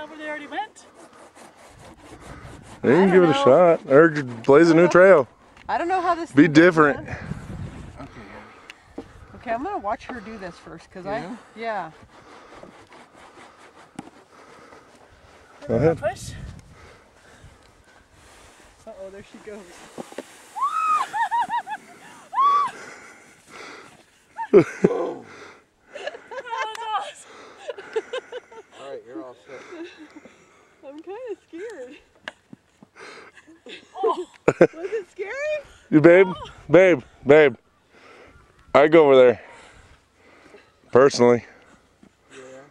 out where they already went? You can give it a shot. Or blaze a new trail. I don't know how this Be different. Okay, I'm gonna watch her do this first, cause yeah. Go ahead. Push. Uh-oh, there she goes. Oh. That was awesome. Alright, you're all set. I'm kind of scared. Oh. Was it scary? You babe. I'd go over there. Personally. Yeah.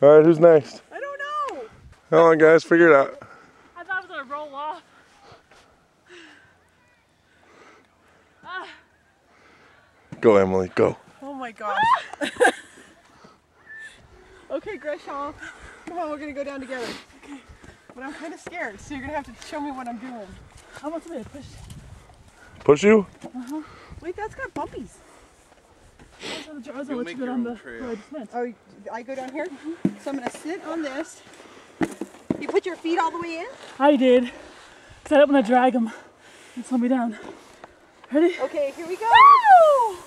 Alright, who's next? I don't know. Come on, guys, figure it out. I thought it was gonna roll off. Go, Emily, go. Oh my gosh. Okay, Gresham. Come on, we're gonna go down together. Okay. But I'm kind of scared, so you're gonna have to show me what I'm doing. I want somebody to push. Push you? Wait, that's got bumpies. I was gonna You'll let make you go your down own the trail. where I just went. Oh, I go down here? So I'm gonna sit on this. You put your feet all the way in? I did. Cause I don't want to drag them and slow me down. Ready? Okay, here we go. Woo!